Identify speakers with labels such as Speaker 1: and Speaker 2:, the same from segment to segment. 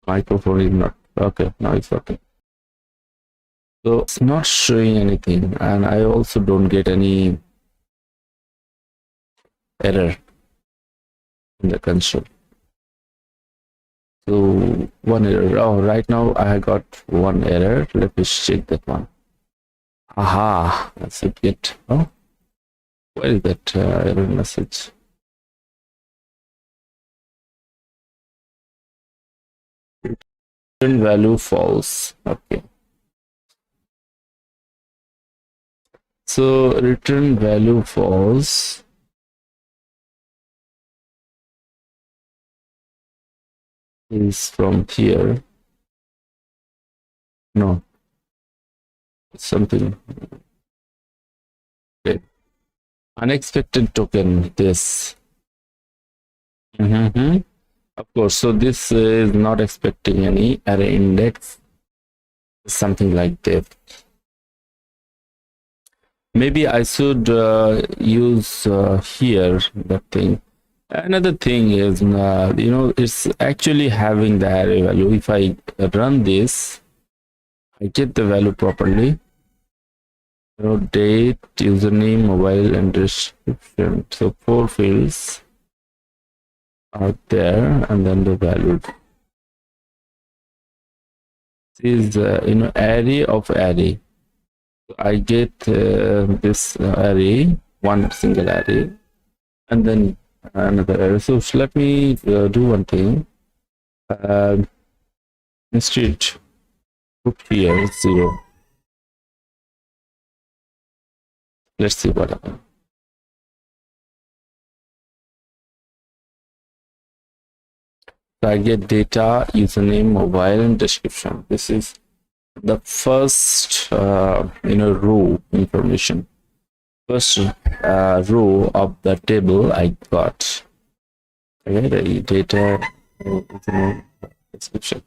Speaker 1: Microphone is not okay. Now it's working. So it's not showing anything, and I also don't get any error in the console. So one error. Oh, right now I got one error. Let me check that one. Aha, that's it. Oh, where is that error message? Return value false. Okay. So return value false is from here. No, it's something. Okay. Unexpected token. This. Of course. So this is not expecting any array index. Something like that. Maybe I should use here that thing. Another thing is, it's actually having the array value. If I run this, I get the value properly. Date, username, mobile, and description. So 4 fields are there, and then the value. This is array of array. I get this array, one single array, and then another array. So let me do one thing. Instead, put here 0. Let's see what happens. So I get data, username, mobile, and description. This is the first row information. First row of the table I got. Okay, the data, description.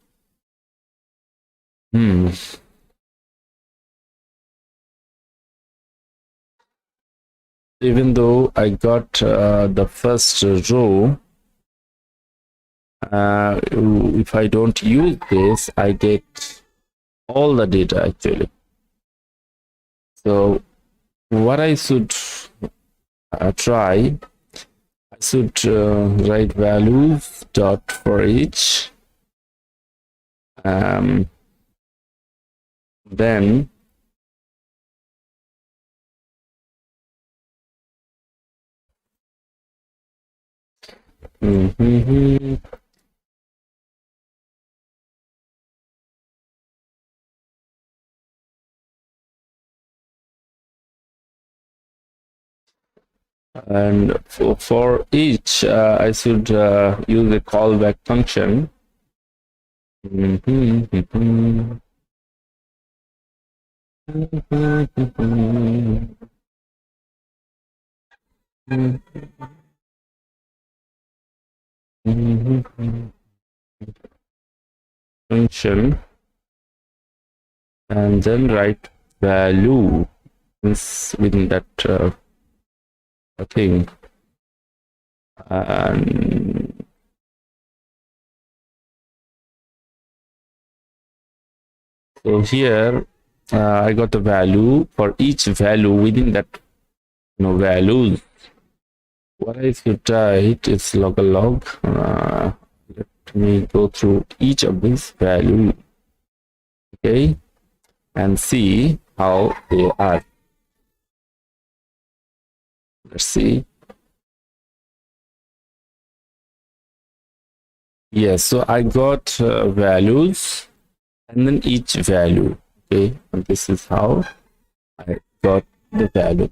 Speaker 1: Even though I got the first row, if I don't use this, I get all the data actually. So what I should try, I should write values dot for each, then and for each I should use a callback function. Function, and then write value within that thing, and so here I got the value for each value within that values. What I should write is log. Let me go through each of these values, okay, and see how they are. Let's see. Yes, so I got values and then each value, okay, and this is how I got the value.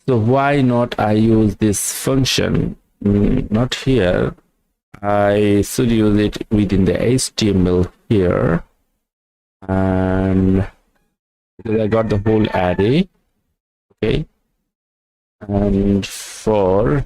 Speaker 1: So why not I use this function? Not here. I should use it within the HTML here, and because I got the whole array, okay, and for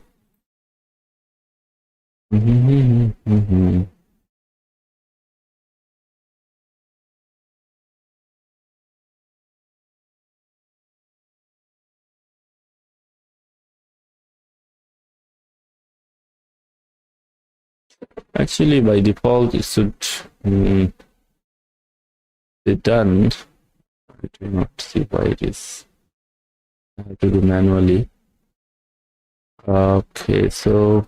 Speaker 1: Actually, by default, it should be done. I do not see why it is. I have to do manually. Okay, so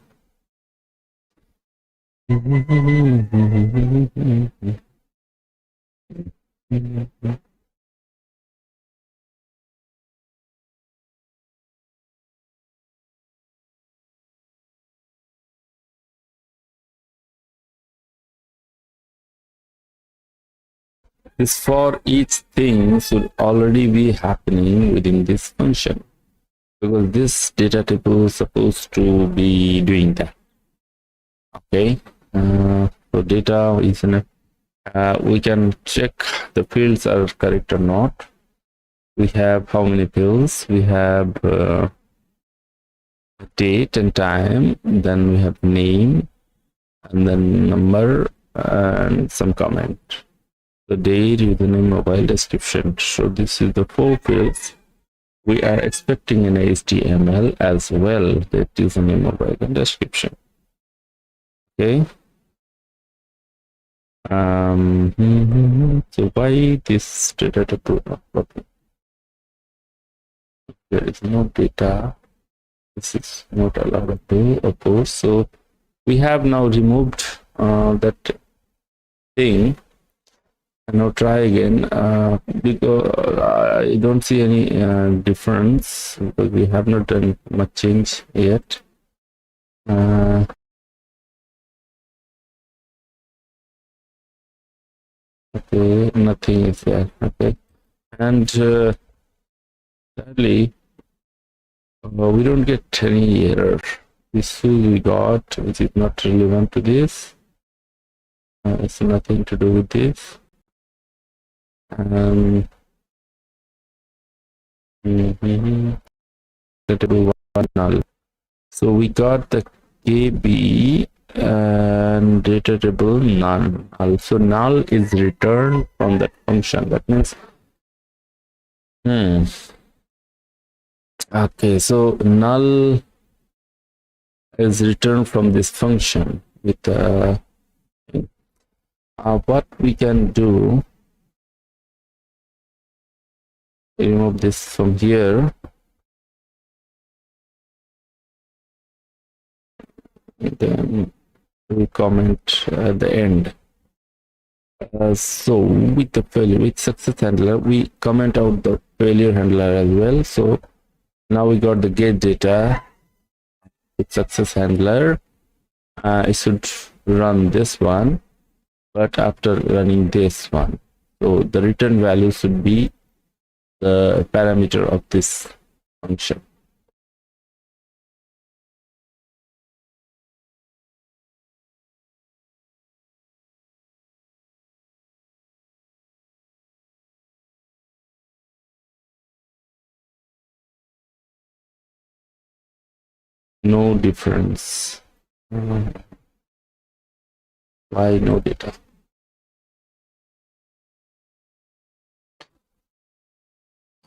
Speaker 1: this for each thing should already be happening within this function, because this data table is supposed to be doing that. Okay, so data is in a, we can check the fields are correct or not. We have how many fields? We have date and time, then we have name, and then number, and some comment. The date, username, mobile, description. So this is the 4 fields. We are expecting an HTML as well, that username, mobile, and description. Okay. So why this data table? There is no data. This is not allowed to oppose. So we have now removed that thing. And now try again, because I don't see any difference, because we have not done much change yet. Okay, nothing is there. Okay, and sadly, we don't get any error. This we got, which is not relevant to this. It's nothing to do with this. Table one null. So we got the KB and data table none. Also null is returned from that function. That means okay, so null is returned from this function with what we can do, remove this from here, then we comment at the end. So with the failure, with success handler, we comment out the failure handler as well. So now we got the get data with success handler. It should run this one, but after running this one, so the return value should be the parameter of this function. No difference. Why no data?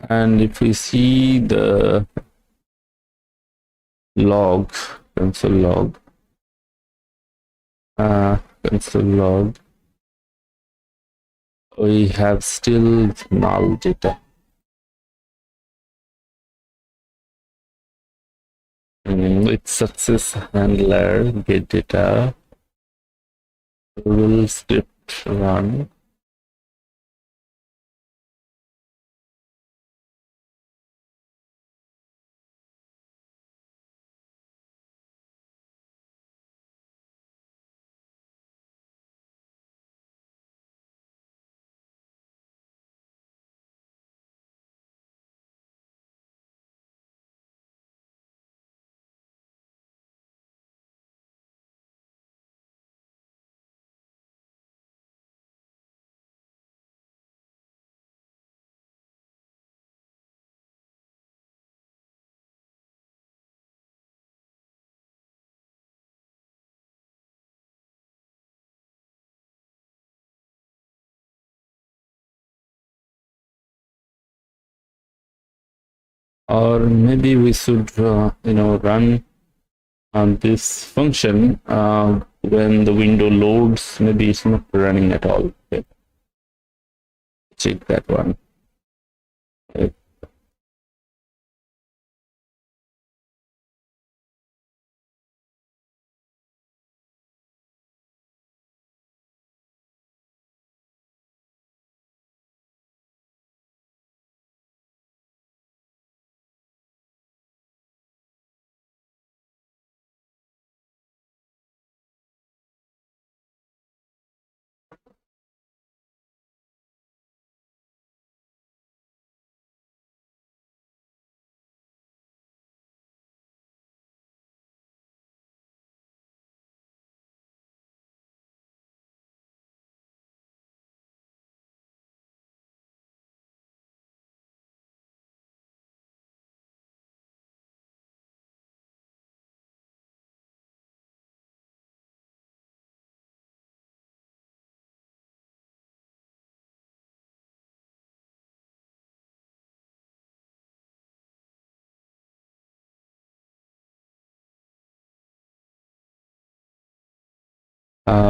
Speaker 1: And if we see the log, console log, we have still null data. With success handler get data, will script run. Or maybe we should run on this function when the window loads, maybe it's not running at all. Okay. Check that one. Okay.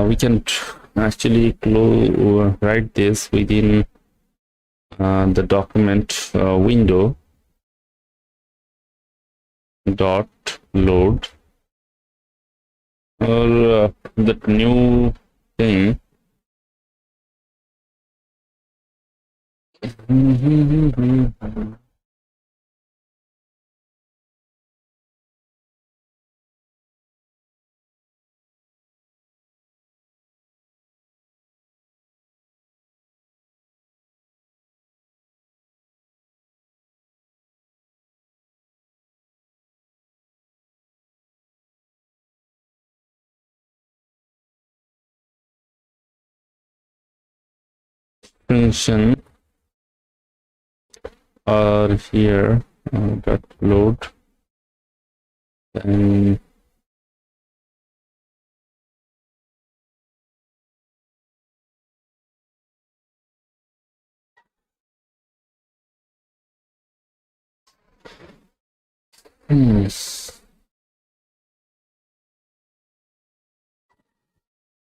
Speaker 1: We can actually write this within the document window dot load, or that new thing. Function or here dot load, and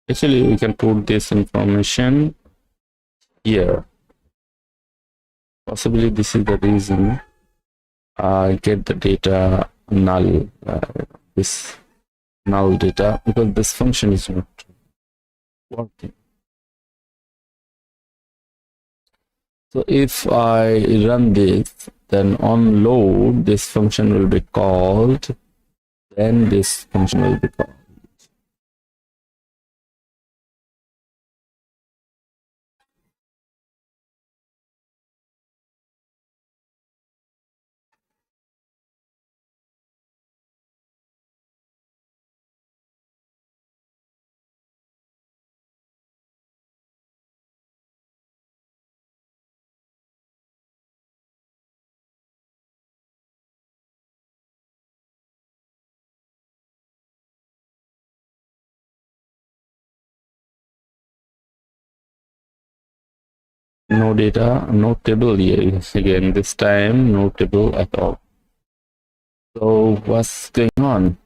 Speaker 1: actually we can put this information here. Possibly this is the reason I get the data null, this null data, because this function is not working. So if I run this, then on load, this function will be called, then this function will be called. No data, no table here. Again, this time, no table at all. So what's going on?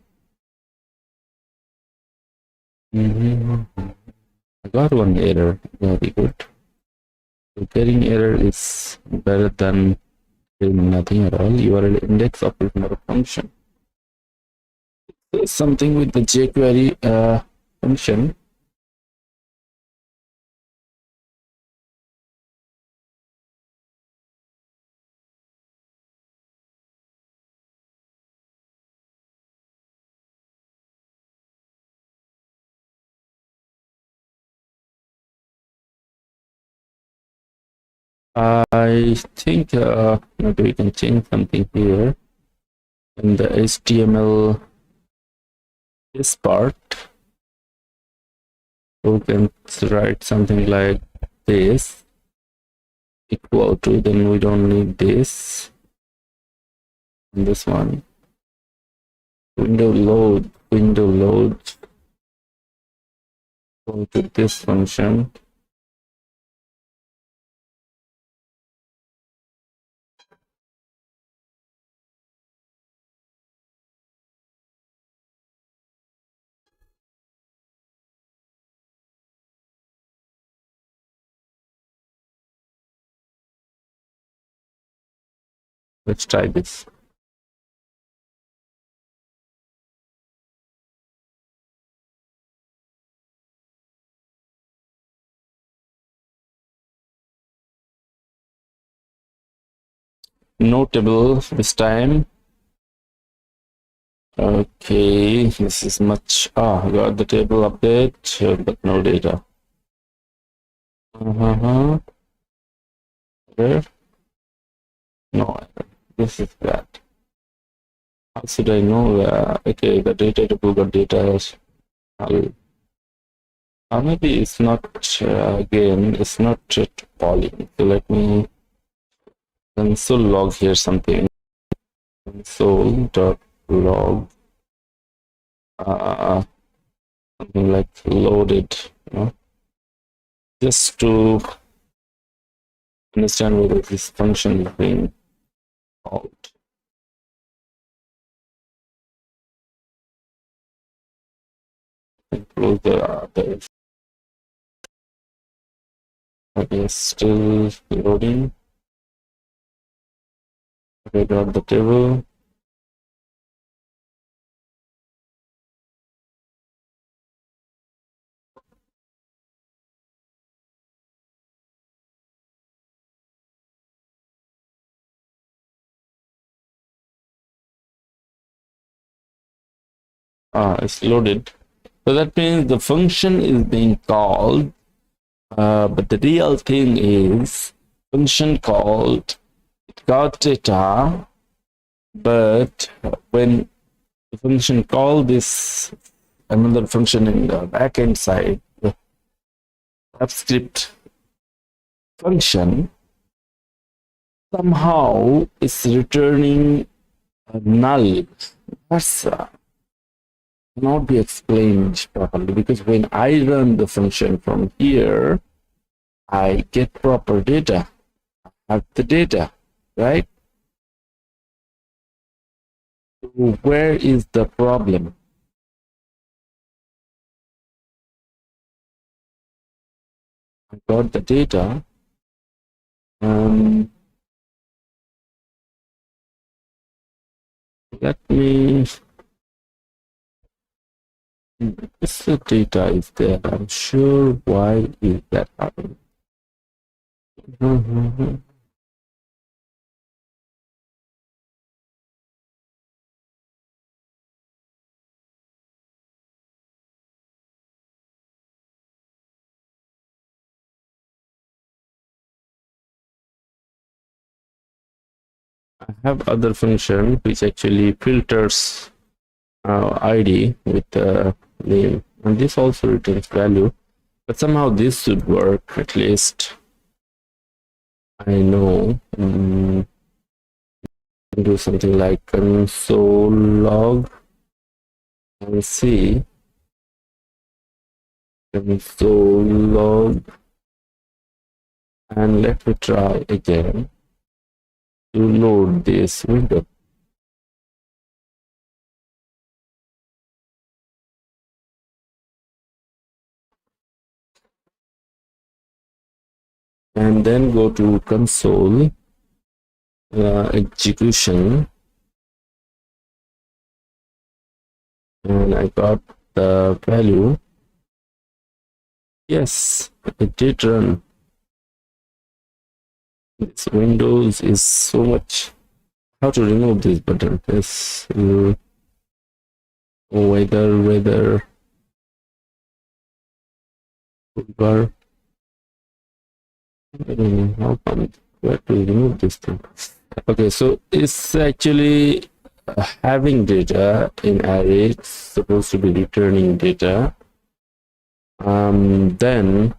Speaker 1: I got one error. Very good. So getting error is better than getting nothing at all. URL index of a function. There's something with the jQuery function. I think maybe we can change something here in the HTML. This part, we can write something like this equal to, then we don't need this. And this one, window load go to this function. Let's try this. No table this time. Okay, this is much. Got the table update, but no data. Where? No, this is bad. How should I know that? Okay, the data table got data. Maybe it's not, again, it's not polling. So let me console log here something. Console.log something like loaded, just to understand whether this function is being called. Close the others. Okay, still loading. Okay, got the table. It's loaded. So that means the function is being called, but the real thing is function called, it got data, but when the function called this another function in the backend side, the subscript function, somehow is returning a null. That's cannot be explained properly, because when I run the function from here, I get proper data. I have the data, right? So where is the problem? I got the data. Let me. If the data is there, I'm sure why is that happening. I have other function which actually filters ID with the name, and this also returns value, but somehow this should work. At least I know. Do something like console log and see console log, and let me try again to load this window. And then go to console execution, and I got the value. Yes, it did run. This Windows is so much. How to remove this button? Yes, weather bar. I don't know how come where to remove this thing. Okay, so it's actually having data in array. It's supposed to be returning data. Then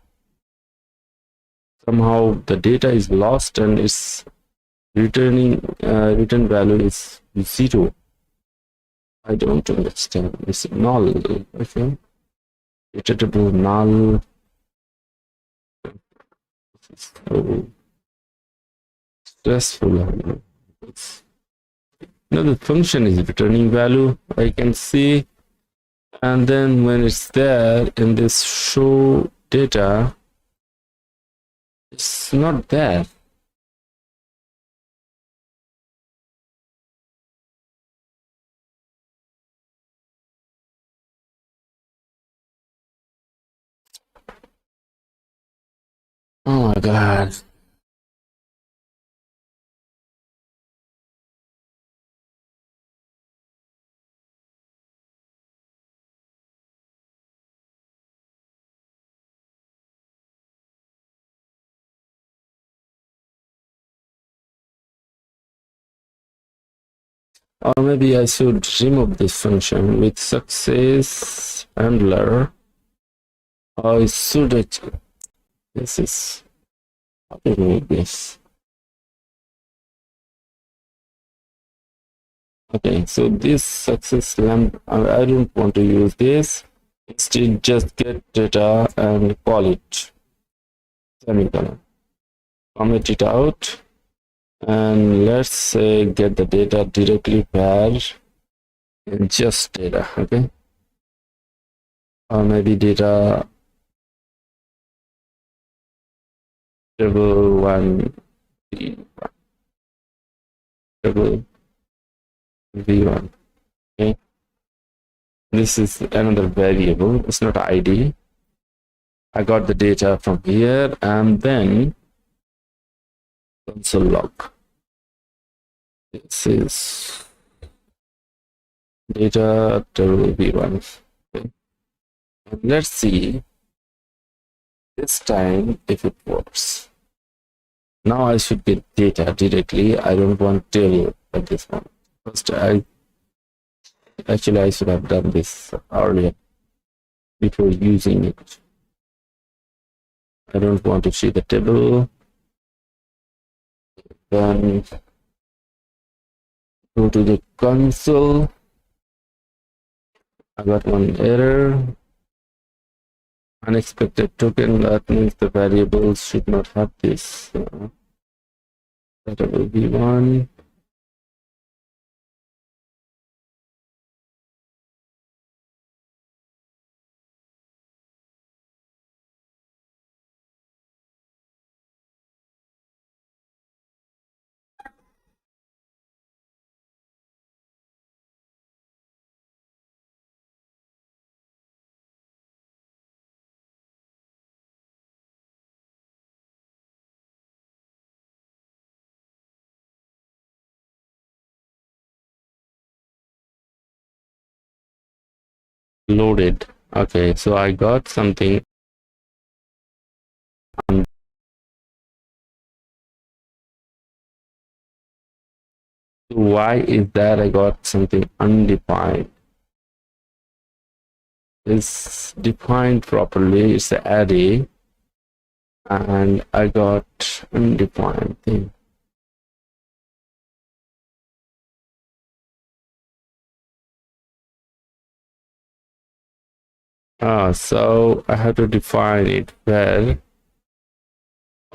Speaker 1: somehow the data is lost and it's returning return value is 0. I don't understand. It's null. Okay, Datatable null. So stressful. The function is returning value, I can see, and then when it's there in this show data, it's not there. Oh my god. Or maybe I should remove this function with success handler. Or I should actually, this is, how to remove this? Okay, so this success lamp, I don't want to use this. Instead, just get data and call it semicolon. Comment it out, and let's say get the data directly where in just data, okay? Or maybe data table one, table v1. Okay, this is another variable. It's not ID. I got the data from here, and then console log. This is data table v1. Okay, and let's see this time if it works. Now I should get data directly. I don't want table at this point. First, I should have done this earlier before using it. I don't want to see the table. Then go to the console. I got one error. Unexpected token. That means the variables should not have this. That will be one. Loaded. Okay, so I got something. Why is that I got something undefined? It's defined properly. It's an array, and I got undefined thing. So I have to define it where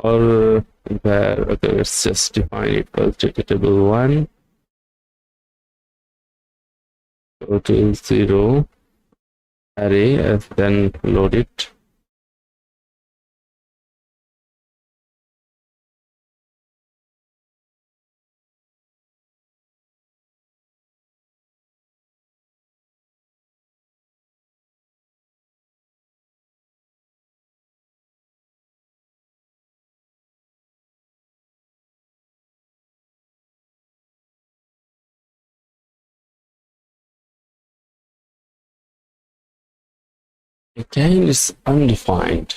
Speaker 1: or where. Okay, let's just define it first. Table one, go to 0 array, and then load it. Again, it's undefined.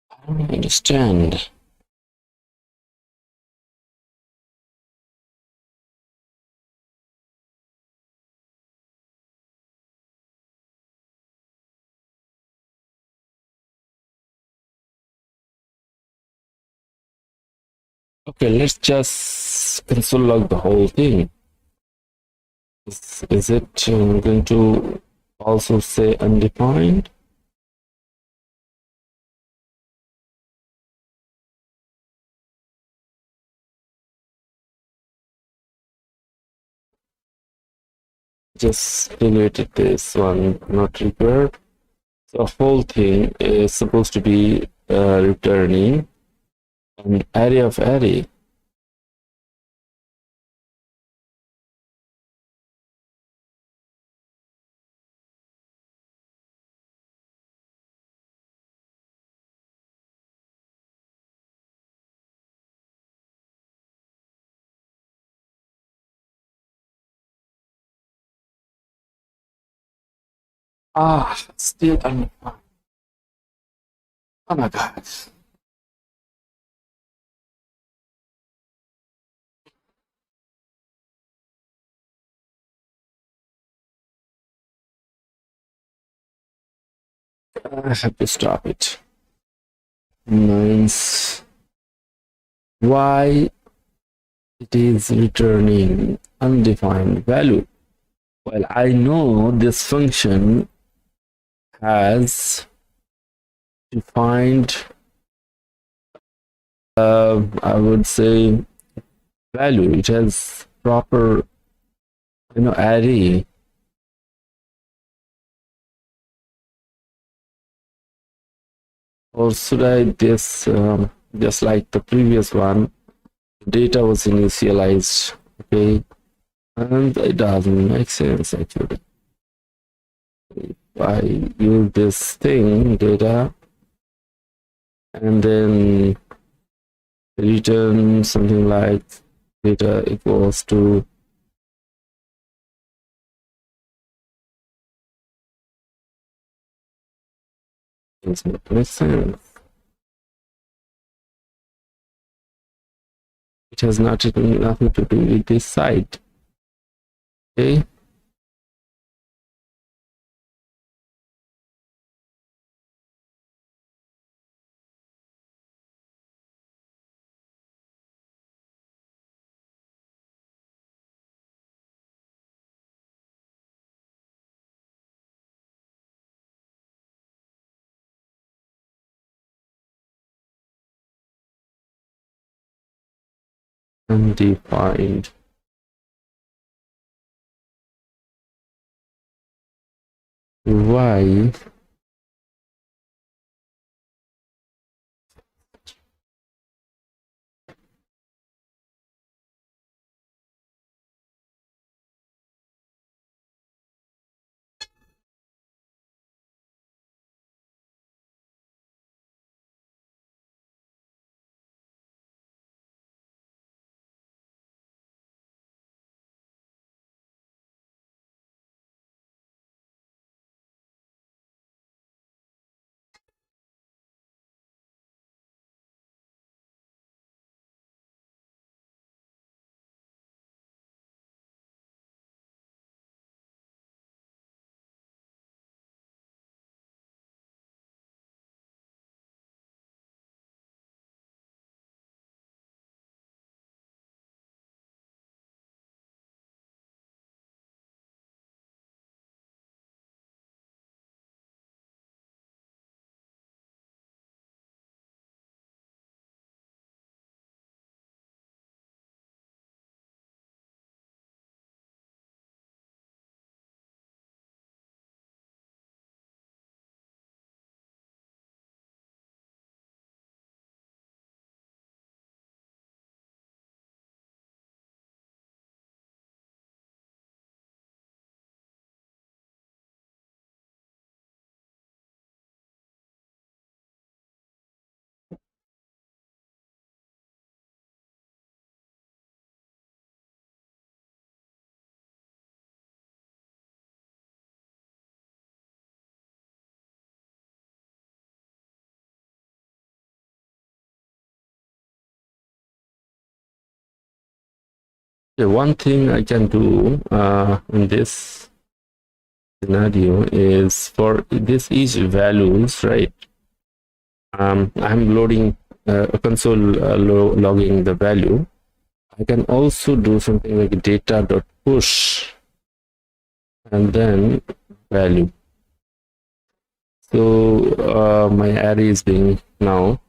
Speaker 1: I don't understand. Okay, let's just console log the whole thing. Is it going to also say undefined? Just deleted this one, not required. The whole thing is supposed to be returning an array of array. Still undefined. Oh my god. I have to stop it. Means why it is returning undefined value. Well, I know this function has defined, I would say, value. It has proper, array. Or should I this just like the previous one? Data was initialized, okay, and it doesn't make sense actually. If I use this thing data and then return something like data equals to does not make sense. It has nothing to do with this site. Okay. Undefined. Why? The one thing I can do in this scenario is for this each values, right? I'm loading a console logging the value. I can also do something like data.push and then value. So my array is being now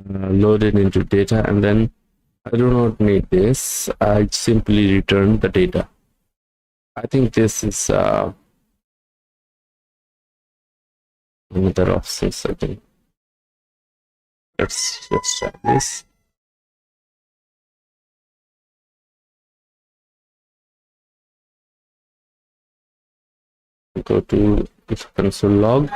Speaker 1: loaded into data, and then I do not need this. I simply return the data. I think this is another option setting. Let's just try this. Go to console log.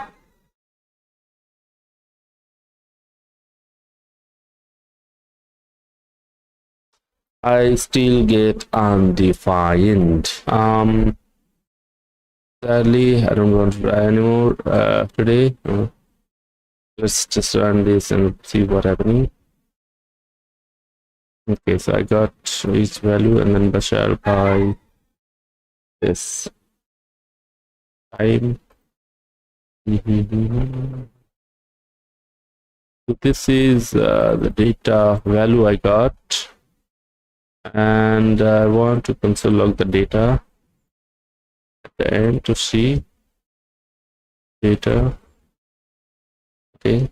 Speaker 1: I still get undefined. Sadly, I don't want to try anymore today. Let's just run this and see what happening. Okay, so I got each value and then Bashar by this time. So this is the data value I got, and I want to console log the data at the end to see data. Okay.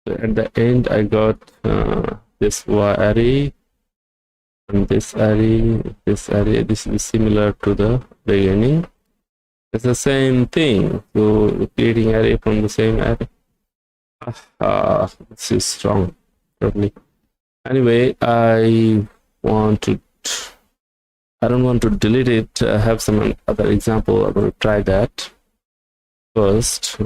Speaker 1: So at the end, I got this array and this array, this array. This is similar to the beginning. It's the same thing. So creating array from the same array. This is wrong, probably. Anyway, I don't want to delete it. I have some other example. I'm going to try that first.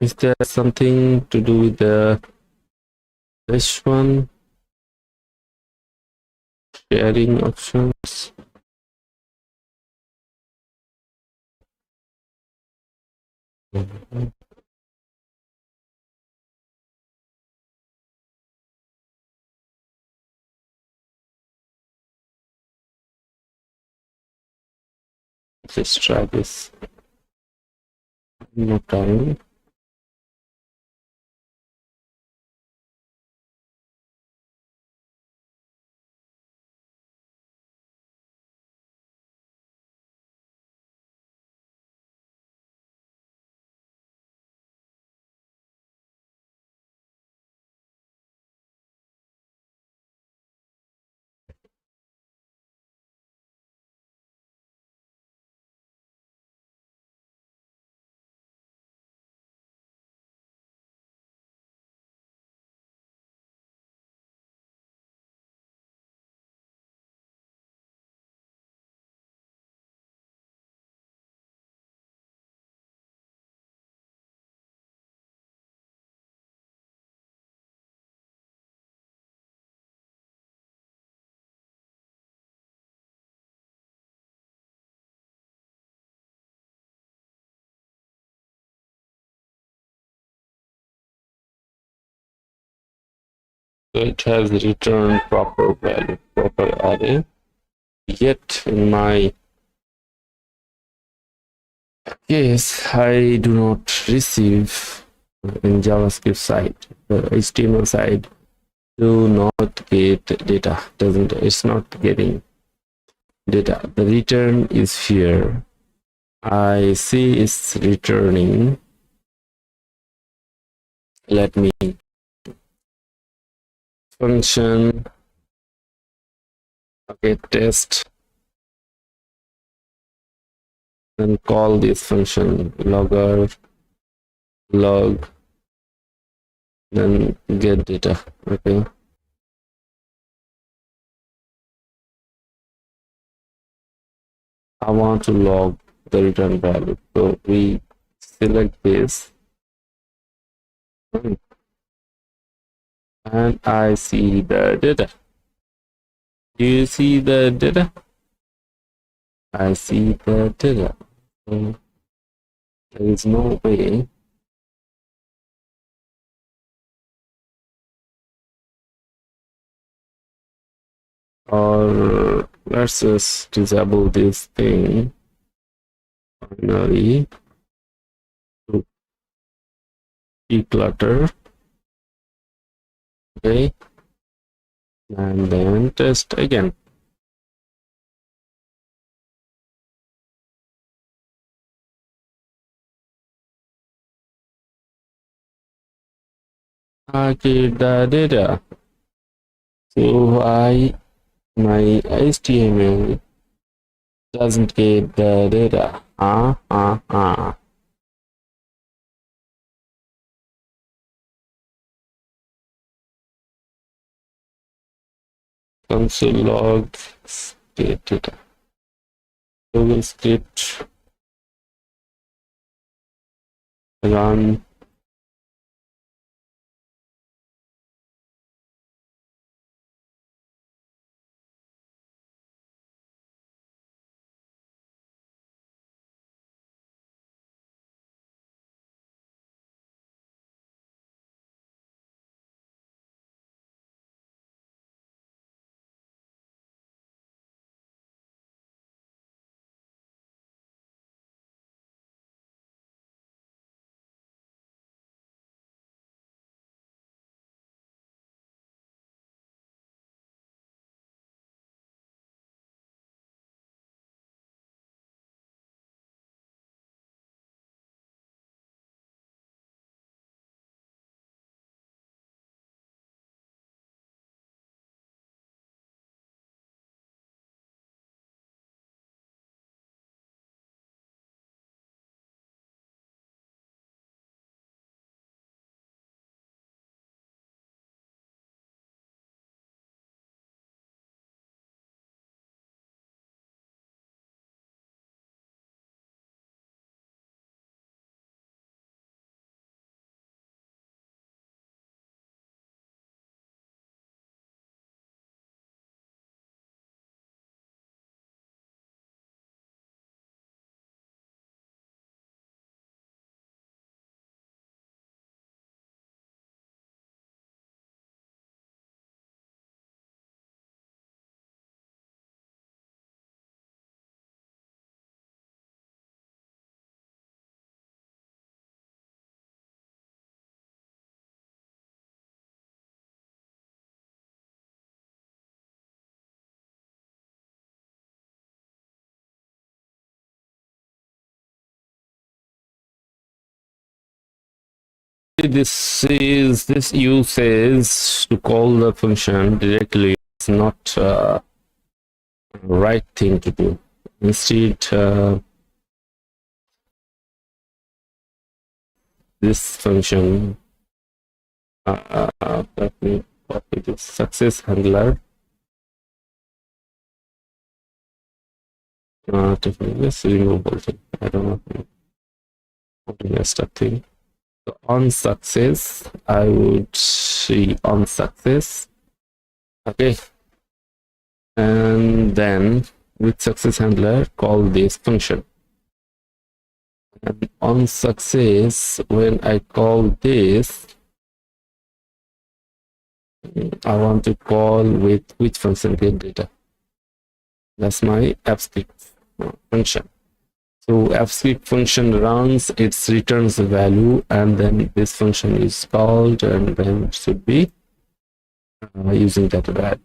Speaker 1: Is there something to do with this one? Sharing options. Let's try this one more time. So it has returned proper value, proper array. Yet in my case, I do not receive in JavaScript side, the HTML side do not get data. It's not getting data. The return is here. I see it's returning. Let me function. Okay, test. Then call this function logger log. Then get data. Okay. I want to log the return value. So we select this. And I see the data. Do you see the data? I see the data. So there is no way or let's just disable this thing finally to declutter. Okay, and then test again. I get the data. So my HTML doesn't get the data. console log state data. Google script run this uses to call the function directly. It's not right thing to do. Instead, this function, let me copy this success handler. Definitely this removable thing. I don't know what the next thing. So on success, I would see on success. Okay. And then with success handler, call this function. And on success, when I call this, I want to call with which function get data. That's my AppScript function. So AppScript function runs, it returns the value, and then this function is called, and then it should be using that value.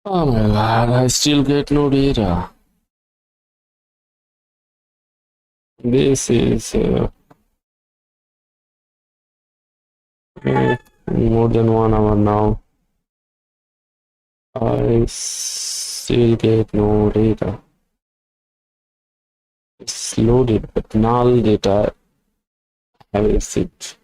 Speaker 1: Oh my god, I still get no data. This is more than 1 hour now. I still get no data. It's loaded, but null data I have received.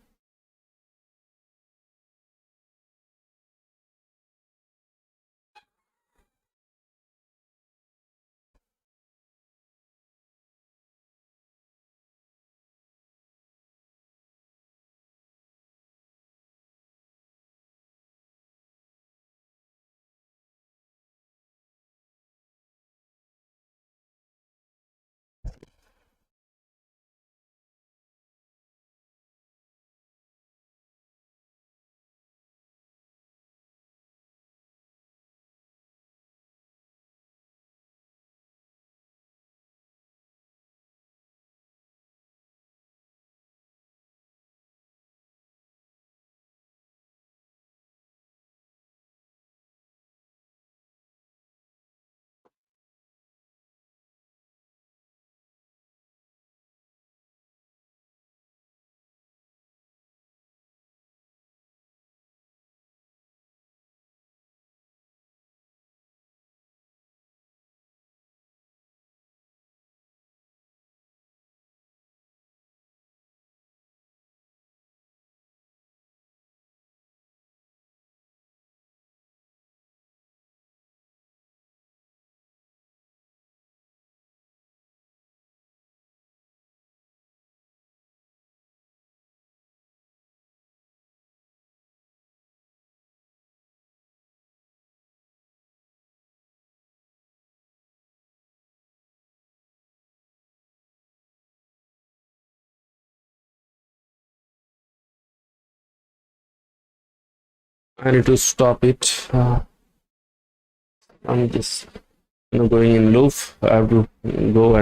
Speaker 1: I need to stop it. I'm just going in loop. I have to go and